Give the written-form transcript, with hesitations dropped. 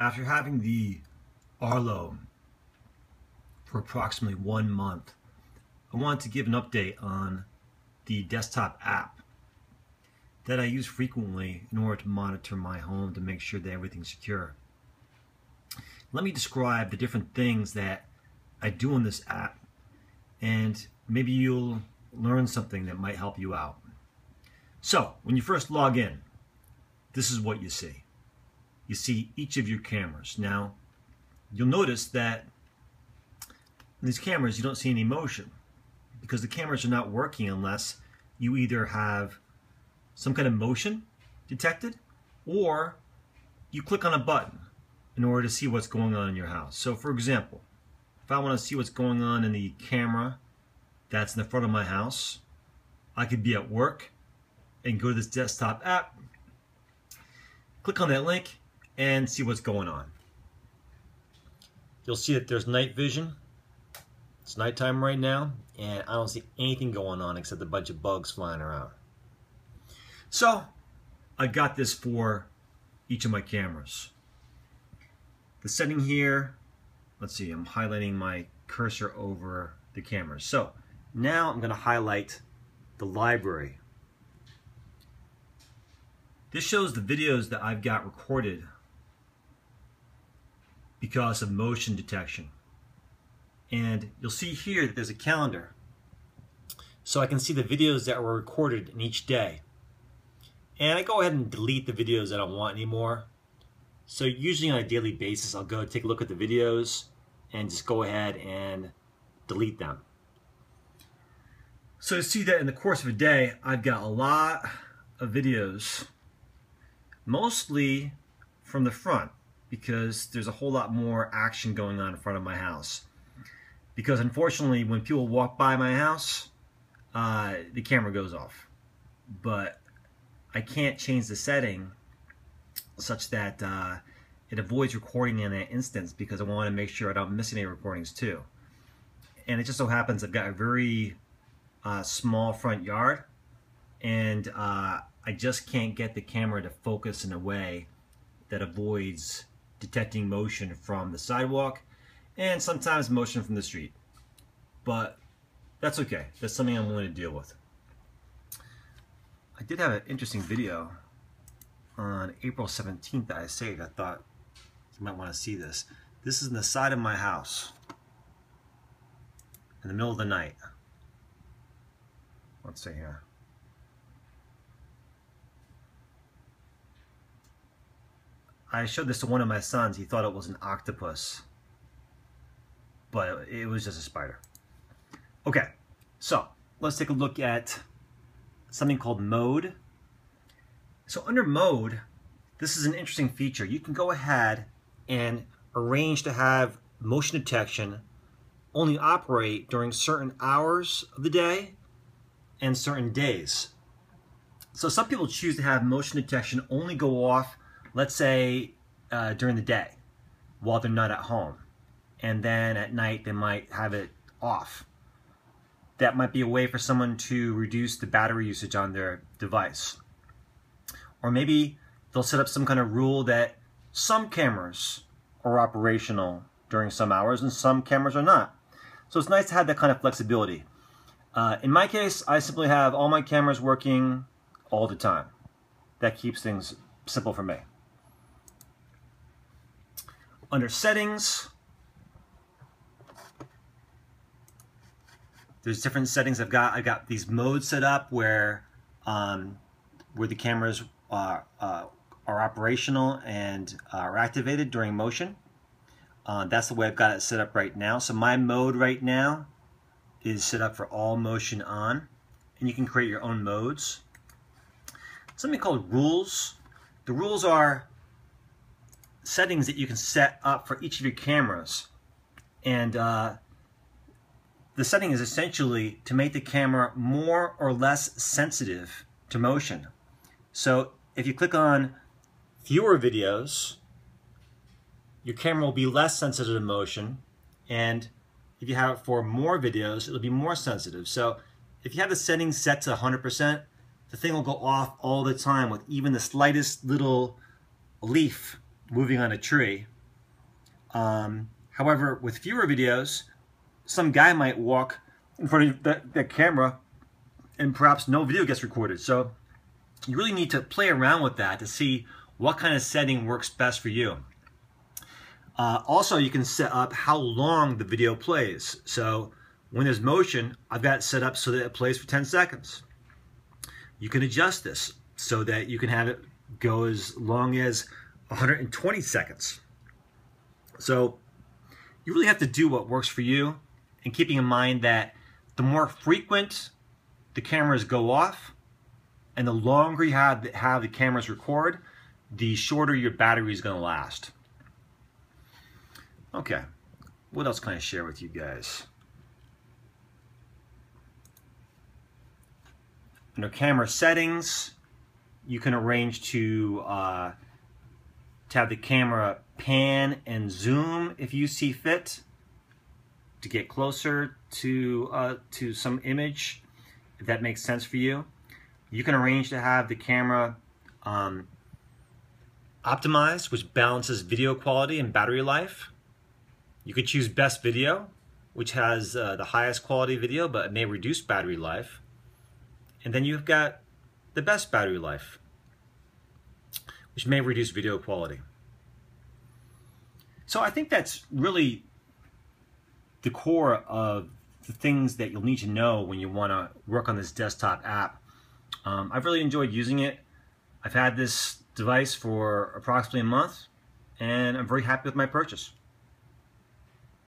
After having the Arlo for approximately 1 month, I wanted to give an update on the desktop app that I use frequently in order to monitor my home to make sure that everything's secure. Let me describe the different things that I do on this app, and maybe you'll learn something that might help you out. So, when you first log in, this is what you see. You see each of your cameras. Now, you'll notice that in these cameras you don't see any motion because the cameras are not working unless you either have some kind of motion detected or you click on a button in order to see what's going on in your house. So for example, if I want to see what's going on in the camera that's in the front of my house, I could be at work and go to this desktop app, click on that link and see what's going on. You'll see that there's night vision. It's nighttime right now and I don't see anything going on except a bunch of bugs flying around. So I got this for each of my cameras. The setting here, let's see, I'm highlighting my cursor over the cameras. So now I'm going to highlight the library. This shows the videos that I've got recorded because of motion detection. And you'll see here that there's a calendar. So I can see the videos that were recorded in each day. And I go ahead and delete the videos I don't want anymore. So usually on a daily basis, I'll go take a look at the videos and just go ahead and delete them. So you see that in the course of a day, I've got a lot of videos, mostly from the front, because there's a whole lot more action going on in front of my house. Because unfortunately, when people walk by my house, the camera goes off. But I can't change the setting such that it avoids recording in that instance because I want to make sure I don't miss any recordings too. And it just so happens I've got a very small front yard, and I just can't get the camera to focus in a way that avoids detecting motion from the sidewalk and sometimes motion from the street. But that's okay. That's something I'm willing to deal with. I did have an interesting video on April 17th that I saved. I thought you might want to see this. This is in the side of my house in the middle of the night. Let's see here. I showed this to one of my sons. He thought it was an octopus, but it was just a spider. Okay, so let's take a look at something called mode. So under mode, this is an interesting feature. You can go ahead and arrange to have motion detection only operate during certain hours of the day and certain days. So some people choose to have motion detection only go off, let's say during the day while they're not at home, and then at night they might have it off. That might be a way for someone to reduce the battery usage on their device. Or maybe they'll set up some kind of rule that some cameras are operational during some hours and some cameras are not. So it's nice to have that kind of flexibility. In my case, I simply have all my cameras working all the time. That keeps things simple for me. Under settings, there's different settings I've got these modes set up where the cameras are operational and are activated during motion. That's the way I've got it set up right now. So my mode right now is set up for all motion on, and you can create your own modes. Something called rules. The rules are settings that you can set up for each of your cameras, and the setting is essentially to make the camera more or less sensitive to motion. So if you click on fewer videos, your camera will be less sensitive to motion, and if you have it for more videos, it'll be more sensitive. So if you have the settings set to 100%, the thing will go off all the time with even the slightest little leaf moving on a tree. However, with fewer videos, some guy might walk in front of the camera and perhaps no video gets recorded. So you really need to play around with that to see what kind of setting works best for you. Also, you can set up how long the video plays. So when there's motion, I've got it set up so that it plays for 10 seconds. You can adjust this so that you can have it go as long as 120 seconds. So you really have to do what works for you, and keeping in mind that the more frequent the cameras go off and the longer you have the cameras record, the shorter your battery is going to last. Okay, what else can I share with you guys? Under camera settings, you can arrange to have the camera pan and zoom if you see fit to get closer to some image, if that makes sense for you. You can arrange to have the camera optimized, which balances video quality and battery life. You could choose best video, which has the highest quality video, but it may reduce battery life. And then you've got the best battery life, which may reduce video quality. So I think that's really the core of the things that you'll need to know when you want to work on this desktop app. I've really enjoyed using it. I've had this device for approximately a month, and I'm very happy with my purchase.